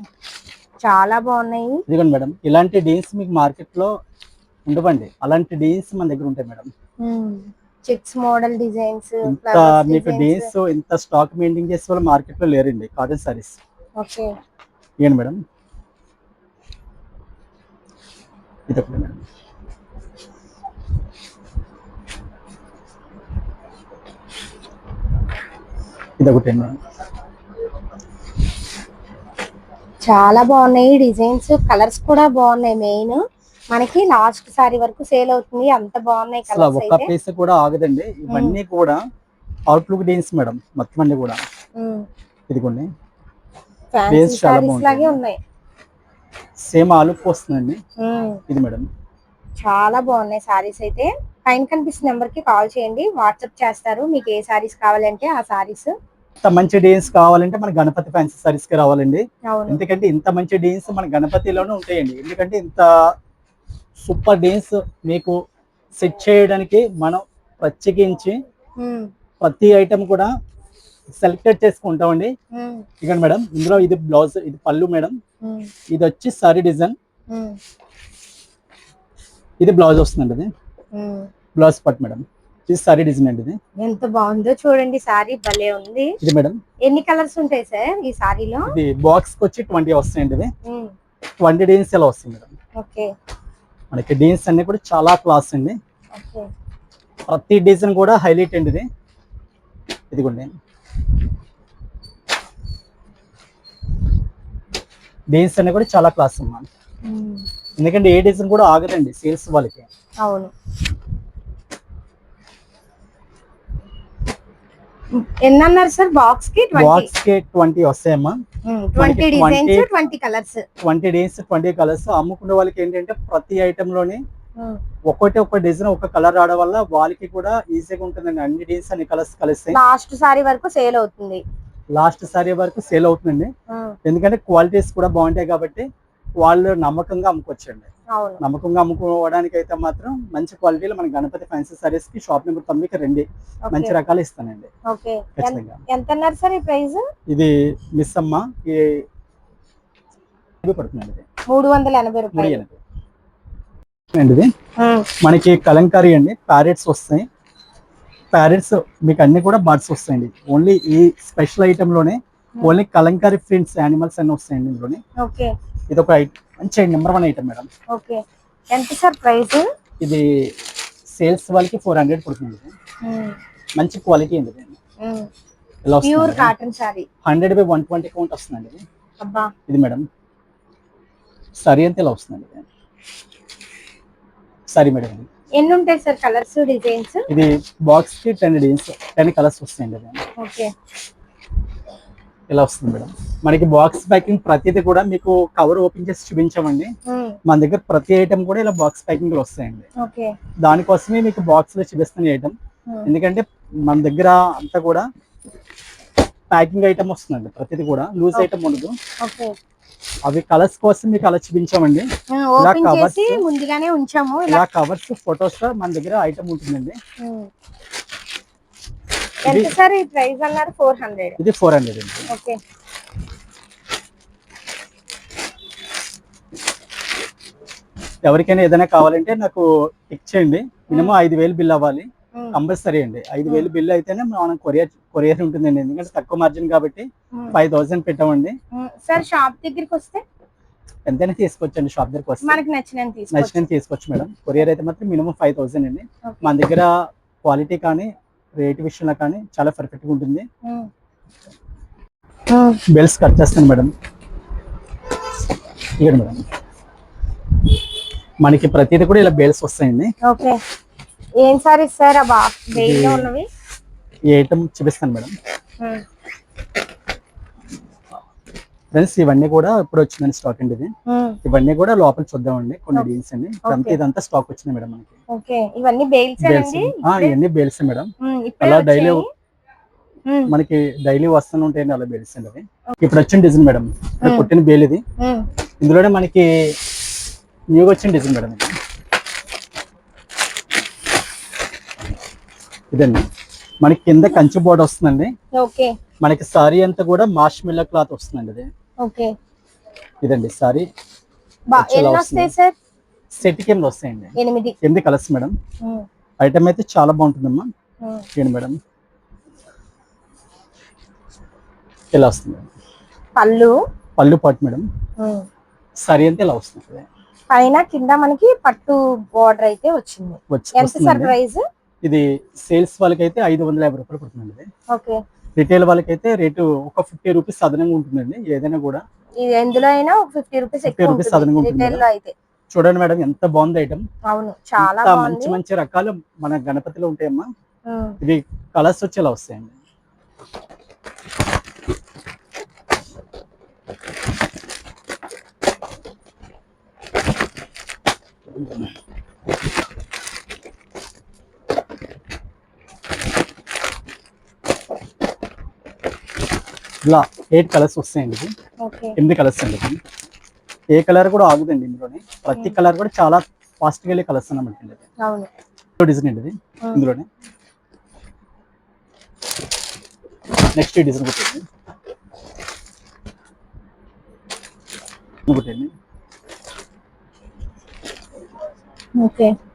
B: చాలా బాగున్నాయి.
A: ఇదిగోండి మేడం, ఇలాంటి డిజైన్స్ మీకు మార్కెట్ లో ఉండవండి, అలాంటి డిజైన్స్ మన దగ్గర ఉంటాయి మేడం.
B: చెక్స్ మోడల్ డిజైన్స్,
A: ఇంత మీకు డిజైన్స్ ఇంత స్టాక్ మెయింటైన్ చేసే వాళ్ళు మార్కెట్ లో లేరండి కాటన్ సారీస్.
B: ఓకే
A: ఇదిగోండి మేడం, ఇదొకటి మేడం. ఇదొకటి మేడం.
B: చాలా బాగున్నాయి డిజైన్స్, కలర్స్ కూడా బాగున్నాయి. మెయిన్ మనకి లాస్ట్ సారీ వరకు సేల్ అవుతుంది, అంత బాగున్నాయి
A: అసలు
B: కలర్స్
A: ఒక్క
B: అయితే.
A: పీస్ కూడా ఆగదండి. ఇవన్నీ కూడా అవుట్లుక్ డిజైన్స్ మేడం, మొత్తం అన్ని కూడా. ఇదిగోండి,
B: ఫ్యాన్సీ సారీస్ లాగే ఉన్నాయి,
A: సేమ్ ఆలుక్ వస్తుందండి. ఇది మేడం
B: చాలా బాగున్నాయి సారీస్ అయితే. పైన కనిపిస్తున్న నెంబర్ కి కాల్ చేయండి, వాట్సాప్ చేస్తారు. మీకు ఏ సారీస్ కావాలంటే ఆ సారీస్.
A: ఇంత మంచి డిజైన్స్ కావాలంటే మన గణపతి ఫ్యాన్సీ సారీస్ కి రావాలండి.
B: అవును,
A: ఎందుకంటే ఇంత మంచి డిజైన్స్ మన గణపతిలోనే ఉంటాయండి. ఎందుకంటే ఇంత సూపర్ డిజైన్స్ మీకు సెట్ చేయడానికి మనం ప్రత్యేకించి ప్రతి ఐటమ్ కూడా సెలెక్టెడ్ చేసుకుంటామండి. ఇక మేడం, ఇందులో ఇది బ్లౌజ్, ఇది పళ్ళు మేడం, ఇది వచ్చి సారీ డిజైన్, ఇది బ్లౌజ్ వస్తుందండి. ఇది బ్లౌజ్ పట్ మేడం, ఇది సారీ డిజైన్ అండి. ఇది
B: ఎంత బాగుందో చూడండి, సారీ భలే ఉంది.
A: ఇది మేడం,
B: ఎన్ని కలర్స్ ఉంటాయి సార్ ఈ సారీలో?
A: ఇది బాక్స్ కి వచ్చి 20 వస్తాయండి. ఇది 20 డిజైన్స్ ఎలా వస్తుంది మేడం.
B: ఓకే,
A: మనకి డిజైన్స్ అన్ని కూడా చాలా క్లాస్ అండి.
B: ఓకే,
A: ప్రతి డిజైన్ కూడా హైలైట్ అండి. ఇది ఇదిగోండి, డిజైన్స్ అన్ని కూడా చాలా క్లాస్ అన్నమాట. ఎందుకంటే ఏ డిజైన్ కూడా ఆగదండి సేల్స్ వాళ్ళకి.
B: అవును. ఎన్ని అన్నారు సార్ బాక్స్ కి?
A: బాక్స్ కి 20 వస్తాయమ్మా.
B: 20 డిజైన్స్, 20 కలర్స్.
A: 20 designs, 20 colours. అమ్ముకునే వాళ్ళకి ఏంటంటే ప్రతి ఐటమ్ లోని ఒక డిజైన్, ఒక కలర్ రావడం వల్ల వాళ్ళకి కూడా ఈజీగా ఉంటుందండి. అన్ని డిజైన్స్, అన్ని కలర్స్ కలిస్తే
B: లాస్ట్ సారీ వరకు సేల్ అవుతుంది.
A: లాస్ట్ సారీ వరకు సేల్ అవుతుందండి. ఎందుకంటే క్వాలిటీస్ కూడా బాగుంటాయి కాబట్టి వాళ్ళు నమ్మకంగా అమ్ముకోవచ్చండి. నమ్మకంగా అమ్ముకోవడానికి అయితే మాత్రం మంచి క్వాలిటీలో మన గణపతి ఫ్యాన్సీ సారీస్ కి షాప్ నెంబర్ 9కి రండి, మంచి రకాలు ఇస్తానండి.
B: ఎంత అన్నారు సార్ ఈ ప్రైస్?
A: ఇది మిస్ అమ్మ పడుతుందండి,
B: 380 రూపాయలు
A: అండి. ఇది మనకి కలంకారీ అండి, ప్యారెట్స్ వస్తాయి. ప్యారెట్స్ మీకు అన్ని కూడా బర్డ్స్ వస్తాయండి. ఓన్లీ ఈ స్పెషల్ ఐటమ్ లోనే ఓన్లీ కలంకారీ ప్రింట్స్, యానిమల్స్ అన్ని వస్తాయండి ఇందులోనే. ఇది ఒక మంచి నెంబర్ 1 ఐటమ్ మేడం.
B: ఓకే, ఎంత సార్ ప్రైస్?
A: ఇది సేల్స్ వాళ్ళకి 400 పడుతుంది. మంచి క్వాలిటీ అండి. ఇలా
B: ప్యూర్ కాటన్ సారీ
A: 100/120 కౌంట్ వస్తుందండి. ఇది మేడం సారీ అంతా ఇలా వస్తుందండి. సారీ మేడం,
B: ఎన్ని ఉంటాయి సార్ కలర్స్, డిజైన్స్?
A: ఇది బాక్స్ కి 10 డిజైన్స్, 10 కలర్స్ వస్తాయండి.
B: ఓకే,
A: ఇలా వస్తుంది మేడం. మనకి బాక్స్ ప్యాకింగ్ ప్రతిదీ కూడా మీకు కవర్ ఓపెన్ చేసి చూపించామండి. మన దగ్గర ప్రతి ఐటమ్ కూడా ఇలా బాక్స్ ప్యాకింగ్ లో వస్తాయండి. దానికోసమే మీకు బాక్స్ లో చూపిస్తున్న ఐటమ్. ఎందుకంటే మన దగ్గర అంతా కూడా ప్యాకింగ్ ఐటమ్ వస్తుందండి, ప్రతిదీ కూడా లూజ్ ఐటమ్ ఉండదు. అవి కలర్స్ కోసం మీకు అలా చూపించామండి. ఇలా కవర్స్
B: ముందుగానే ఉంచాము,
A: ఇలా కవర్స్, ఫొటోస్ మన దగ్గర ఐటమ్ ఉంటుందండి.
B: ఎంత సార్ ఈ ప్రైస్ అన్నారు? 400.
A: ఇది 400 అండి.
B: ఓకే,
A: ఎవరికైనా ఏదైనా కావాలంటే నాకు పిక్ చేయండి. మినిమం 5000 బిల్ అవ్వాలి కంపల్సరీ అండి. 5000 బిల్ అయితేనే మనం కొరియర్ ఉంటుందండి. ఎందుకంటే తక్కువ మార్జిన్ కాబట్టి 5000 పెట్టామండి.
B: సార్ షాప్ దగ్గరికి వస్తే
A: ఎంతైనా తీసుకోవచ్చండి. షాప్ దగ్గరికి వస్తే
B: మనకి నచ్చిన
A: తీసుకోవచ్చు మేడం. కొరియర్ అయితే మాత్రం మినిమం 5000 అండి. మన దగ్గర క్వాలిటీ కానీ రేట్ విషయంలో కానీ చాలా పర్ఫెక్ట్ గా ఉంటుంది. బెల్స్ కట్ చేస్తాను మేడం. ఇక్కడ మేడం మనకి ప్రతిదీ కూడా ఇలా బెల్స్ వస్తాయండి.
B: ఓకే, ఏం సారీస్ సార్ ఆ బాక్స్ బెయిల్ లో ఉన్నవి?
A: ఈ ఐటమ్ చూపిస్తాను మేడం. ఫ్రెండ్స్ ఇవన్నీ కూడా ఇప్పుడు వచ్చిందండి స్టాక్ అండి ఇది. ఇవన్నీ కూడా లోపల చూద్దామండి కొన్ని డీల్స్ అండి. ఇదంతా స్టాక్ వచ్చింది మేడం మనకి.
B: ఓకే, ఇవన్నీ బేల్స్ అండి.
A: ఇవన్నీ బేల్స్ మేడం. అలా డైలీ మనకి డైలీ వస్తూనే ఉంటాయండి అలా బేల్స్ అండి అవి. ఇప్పుడు వచ్చిన డిజైన్ మేడం, ఇప్పుడు పుట్టిన బేల్ ఇది. ఇందులోనే మనకి న్యూగా వచ్చిన డిజైన్ మేడం ఇది. ఇదండి మనకి కింద కంచి బోర్డర్ వస్తుందండి.
B: ఓకే,
A: మనకి సారీ అంతా కూడా మార్ష్ మిల్ల క్లాత్ వస్తుందండి ఇది.
B: ఓకే,
A: ఇదండి సారీ.
B: ఎన్ని వస్తాయి సార్?
A: సెట్ కింద వస్తాయండి 8 కలర్స్ మేడం. ఐటమ్ అయితే చాలా బాగుంటుందమ్మా. ఏంటి మేడం ఇలా వస్తుంది పళ్ళు పాటు మేడం. సారీ అంతా ఇలా వస్తుంది.
B: పైన కింద మనకి పట్టు బోర్డర్ అయితే వచ్చింది. ఎంత సార్ ప్రైస్?
A: ఇది సేల్స్ వాళ్ళకి అయితే 550 రూపాయలు పడుతుందండి.
B: ఓకే,
A: రిటైల్ వాళ్ళకైతే రేటు ఒక 50 రూపీస్ అదనంగా ఉంటుందండి. ఏదైనా కూడా
B: ఇది ఎందులో అయినా 50 రూపీస్
A: అదనంగా ఉంటుంది. చూడండి మేడం ఎంత బాగుంది ఐటమ్.
B: అవును, చాలా
A: మంచి మంచి రకాలు మన గణపతిలో ఉంటాయమ్మా. ఇది కలర్స్ వచ్చి ఇలా వస్తాయండి. ఇలా 8 కలర్స్ వస్తాయండి. ఇది 8 కలర్స్ అండి. ఏ కలర్ కూడా ఆగుదండి ఇందులోనే. ప్రతి కలర్ కూడా చాలా ఫాస్ట్ గా వెళ్ళే కలర్స్ అన్నమాట. డిజైన్ అండి ఇది ఇందులోనే. నెక్స్ట్ డిజైన్ ఒకటి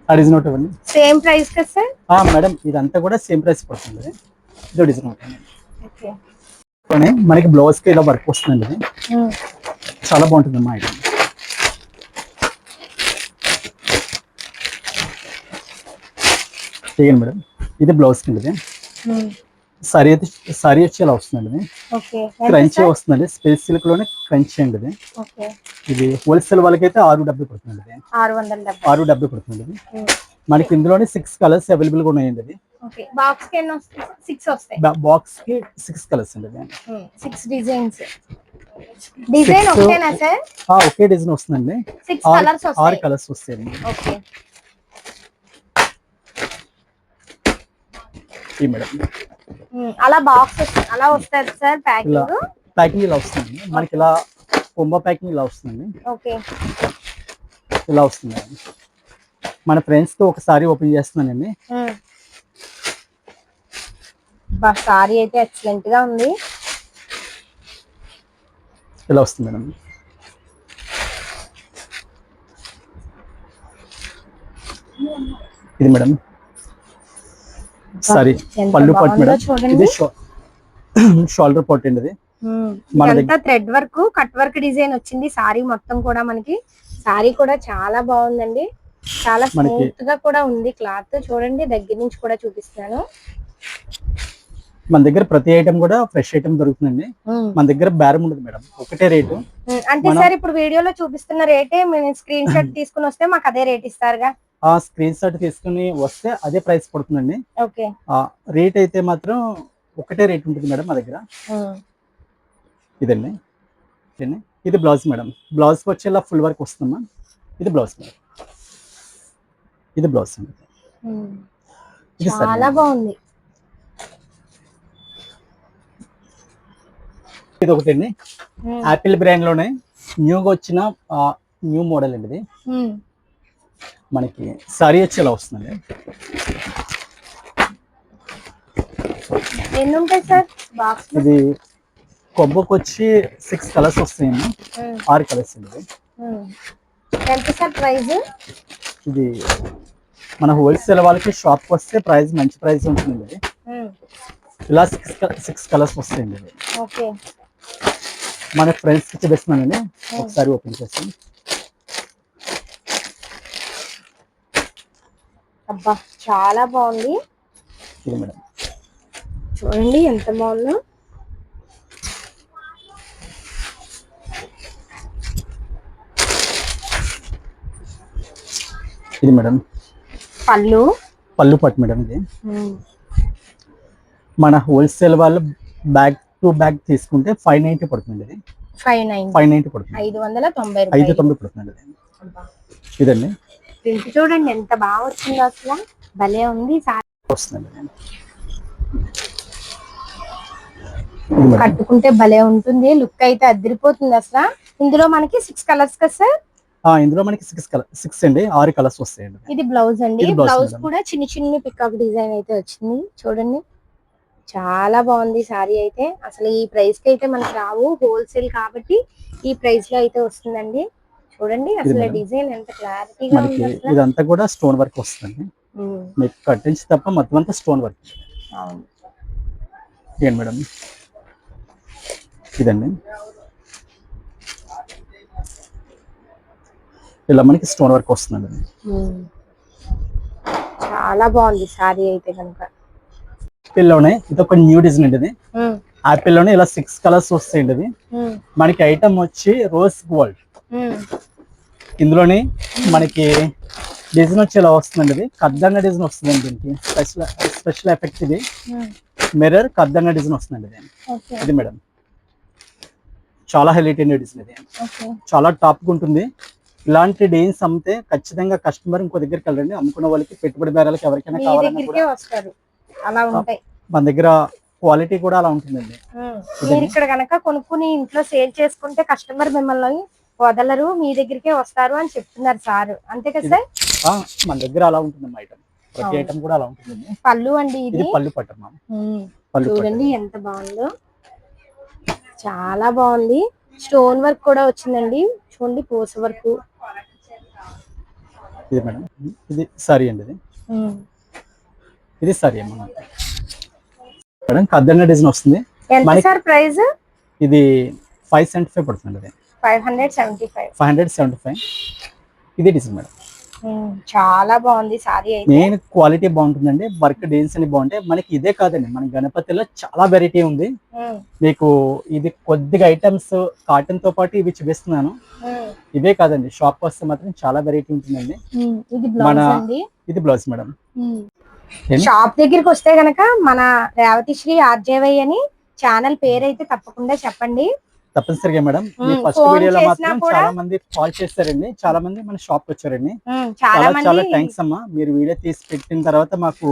A: ఆ డిజైన్ ఒకటి ఇవ్వండి.
B: సేమ్ ప్రైస్ కదా సార్?
A: మేడం ఇదంతా కూడా సేమ్ ప్రైస్ పడుతుంది. ఇదో డిజైన్ ఒకటి.
B: ఓకే,
A: మనకి బ్లౌజ్ కి ఇలా వర్క్ వస్తుందండి. చాలా బాగుంటుంది అమ్మా ఐటమ్. చేయండి మేడం. ఇది బ్లౌజ్ కింద సారీ అయితే సారీ వచ్చి ఇలా వస్తుందండి. క్రంచీ వస్తుందండి. స్పేస్ సిల్క్ లోనే క్రంచీ అండి ఇది. ఇది హోల్సేల్ వాళ్ళకైతే 670 పడుతుందండి. 670 పడుతుంది. మనకి ఇందులోనే 6 కలర్స్ అవైలబుల్ గా ఉన్నాయండి. ఇది
B: బాక్స్ కి 6 వస్తాయి.
A: బాక్స్ కి 6 కలర్స్ అండి.
B: 6 డిజైన్స్. డిజైన్ ఒకటేనా సార్?
A: ఒకే డిజైన్ వస్తుందండి. 6 కలర్స్ వస్తాయండి.
B: ఓకే,
A: ఈ మేడం
B: అలా బాక్స్ అలా వస్తుంది సార్.
A: ప్యాకింగ్ ఇలా వస్తుంది మనకి. ఇలా కొంబో ప్యాకింగ్ ఇలా వస్తుంది.
B: ఓకే,
A: ఇలా వస్తుంది. మన ఫ్రెండ్స్ తో ఒకసారి ఓపెన్ చేస్తున్నానండి.
B: సారీ అయితే ఎక్సలెంట్ గా ఉంది.
A: ఇలా వస్తుంది మేడం. ఇది మేడం సారీ పళ్ళు పట్టు మేడం. ఇది షోల్డర్ పార్ట్ అండి. ఇది
B: ఇదంతా thread work, cut work design వచ్చింది. సారీ మొత్తం కూడా మనకి. సారీ కూడా చాలా బాగుందండి. చాలా స్మూత్ గా కూడా ఉంది క్లాత్. చూడండి దగ్గర నుంచి కూడా చూపిస్తున్నాను.
A: మన దగ్గర ప్రతి ఐటమ్ కూడా ఫ్రెష్ ఐటమ్ దొరుకుతుందండి. మన దగ్గర బేరం ఉండదు మేడం, ఒకటే రేటు.
B: అంటే సార్ ఇప్పుడు వీడియోలో చూపిస్తున్న రేటే స్క్రీన్ షాట్ తీసుకుని వస్తే మాకు అదే రేట్ ఇస్తారుగా?
A: స్క్రీన్ షాట్ తీసుకుని వస్తే అదే ప్రైస్ పడుతుందండి.
B: ఓకే,
A: రేట్ అయితే మాత్రం ఒకటే రేట్ ఉంటుంది మేడం మా దగ్గర. ఇదండి. ఇది బ్లౌజ్ మేడం. బ్లౌజ్ కి వచ్చేలా ఫుల్ వర్క్ వస్తుందమ్మా. ఇది బ్లౌజ్ మేడం. ఇది బ్లౌజ్ అండి.
B: చాలా బాగుంది.
A: ఇది ఒకటి అండి. యాపిల్ బ్రాండ్ లోనే న్యూగా వచ్చిన న్యూ మోడల్ అండి ఇది. మనకి సారీ వచ్చి ఇలా వస్తుందండి.
B: ఎన్ని ఉంటాయి సార్ బాక్స్?
A: ఇది కొబ్బకి వచ్చి 6 కలర్స్ వస్తాయండి. 6 కలర్స్ అండి.
B: ఎంత సార్ ప్రైస్?
A: ఇది మన హోల్సేల్ వాళ్ళకి షాప్ వస్తే ప్రైస్ మంచి ప్రైస్ ఉంటుంది. ఇలా 6 కలర్స్ వస్తాయండి.
B: ఓకే,
A: మన ఫ్రెండ్స్ కి చూపిస్తున్నానండి. ఒకసారి ఓపెన్ చేస్తాం.
B: అబ్బా చాలా బాగుంది.
A: ఇది మేడం
B: చూడండి ఎంత బాగుందో.
A: ఇది మేడం పళ్ళు పట్టు మేడం. ఇది మన హోల్సేల్ వాళ్ళు బ్యాగ్ టు బ్యాగ్ తీసుకుంటే 590 పడుతుంది. ఇది 590 పడుతుంది.
B: 590
A: 590 పడుతుంది. ఇదండి
B: ప్రింట్ చూడండి ఎంత బాగా వచ్చిందో, అసలు భలే ఉంది సారీ.
A: వస్తుందండి.
B: కట్టుకుంటే భలే ఉంటుంది, లుక్ అయితే అదిరిపోతుంది అసలు. ఇందులో మనకి 6 కలర్స్ కదా సార్?
A: ఇందులో మనకి 6 అండి, 6 కలర్స్ వస్తాయండి.
B: ఇది బ్లౌజ్ అండి.
A: ఇది బ్లౌజ్
B: బ్లౌజ్
A: మేడం.
B: కూడా చిన్ని పికాక్ డిజైన్ అయితే వచ్చింది చూడండి. చాలా బాగుంది సారీ అయితే. అసలు ఈ ప్రైస్ కి అయితే మనకి రావు, హోల్సేల్ కాబట్టి ఈ ప్రైస్ లో అయితే వస్తుందండి. చూడండి అసలు
A: మేడం.
B: డిజైన్ ఎంత క్లారిటీగా
A: మనకి
B: ఉంది అసలు.
A: ఇదంతా కూడా స్టోన్ వర్క్ వస్తుంది. మీకు కట్టించి తప్ప మొత్తం అంతా స్టోన్ వర్క్.
B: అవును.
A: ఏంటి మేడం ఇదండి, ఇలా మనకి స్టోన్ వర్క్ వస్తుందండి.
B: చాలా బాగుంది సారీ అయితే కనుక.
A: యాపిల్ లోనే ఇది ఒక న్యూ డిజైన్ అండి. ఇది యాపిల్ లోనే ఇలా 6 కలర్స్ వస్తాయండి. ఇది మనకి ఐటమ్ వచ్చి రోజ్ గోల్డ్. ఇందులోనే మనకి డిజైన్ వచ్చి ఇలా వస్తుందండి. ఇది కద్దంగా డిజైన్ వస్తుందండి. దీనికి స్పెషల్ ఎఫెక్ట్ ఇది మిర్రర్ కద్దంగా డిజైన్ వస్తుందండి. ఇది ఇది మేడం చాలా హైలైట్ అయిన డిజైన్. ఇది చాలా టాప్ గా ఉంటుంది. ఇలాంటి డిజైన్స్ అమ్మితే ఖచ్చితంగా కస్టమర్ ఇంకో దగ్గరికి వెళ్ళండి. అమ్ముకున్న వాళ్ళకి, పెట్టుబడి బేరాలకి ఎవరికైనా కావాలన్నా కూడా
B: వస్తారు. అలా ఉంటాయి
A: మన దగ్గర. క్వాలిటీ కూడా అలా ఉంటుందండి.
B: మీరు ఇక్కడ కనుక కొనుక్కుని ఇంట్లో సేల్ చేసుకుంటే కస్టమర్ మిమ్మల్ని వదలరు, మీ దగ్గరికే వస్తారు అని చెప్తున్నారు సార్. అంతే కదా సార్?
A: మన దగ్గర అలా ఉంటుంది ఐటమ్. ప్రతి ఐటమ్ కూడా అలా ఉంటుంది.
B: పళ్ళు అండి ఇది
A: పళ్ళు పట్టం. పళ్ళు
B: చూడండి ఎంత బాగుందో, చాలా బాగుంది. స్టోన్ వర్క్ కూడా వచ్చిందండి చూడండి, పూస వర్క్.
A: ఇది మేడం ఇది సారీ అండి. ఇది సారీ అమ్మా మేడం. కద్దంగా డిజైన్ వస్తుంది.
B: ఎంత సార్ ప్రైస్?
A: ఇది 575 పడుతుంది.
B: 575.
A: ఇది డిజైన్ మేడం.
B: చాలా బాగుంది సారీ అయితే.
A: మెయిన్ క్వాలిటీ బాగుంటుందండి. వర్క్ డిజైన్స్ అని బాగుంటాయి. మనకి ఇదే కాదండి, మన గణపతిలో చాలా వెరైటీ ఉంది. మీకు ఇది కొద్దిగా ఐటమ్స్ కాటన్ తో పాటు ఇవి చూపిస్తున్నాను. ఇవే కాదండి, షాప్ వస్తే మాత్రం చాలా వెరైటీ ఉంటుందండి. ఇది బ్లౌజ్ మేడం.
B: షాప్ దగ్గరికి వస్తే గనక మన రేవతిశ్రీ ఆర్జేవై అని ఛానల్ పేరు అయితే తప్పకుండా చెప్పండి.
A: తప్పనిసరిగా మేడం. ఫస్ట్ వీడియోలో మాత్రం చాలా మంది కాల్ చేస్తారండి, చాలా మంది మన షాప్ వచ్చారండి. చాలా చాలా థ్యాంక్స్ అమ్మా. మీరు వీడియో తీసి పెట్టిన తర్వాత మాకు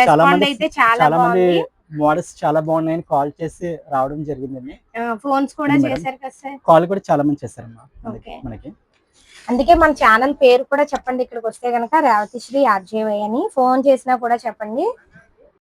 A: చాలా మంది మోడల్స్ చాలా బాగున్నాయని కాల్ చేసి రావడం జరిగిందండి.
B: ఫోన్స్ కూడా చేశారు కదా సార్?
A: కాల్ కూడా చాలా మంది చేశారమ్మా మనకి.
B: అందుకే మన ఛానల్ పేరు కూడా చెప్పండి. ఇక్కడికి వస్తే గనక రేవతిశ్రీ ఆర్జేవై అని ఫోన్ చేసినా కూడా చెప్పండి.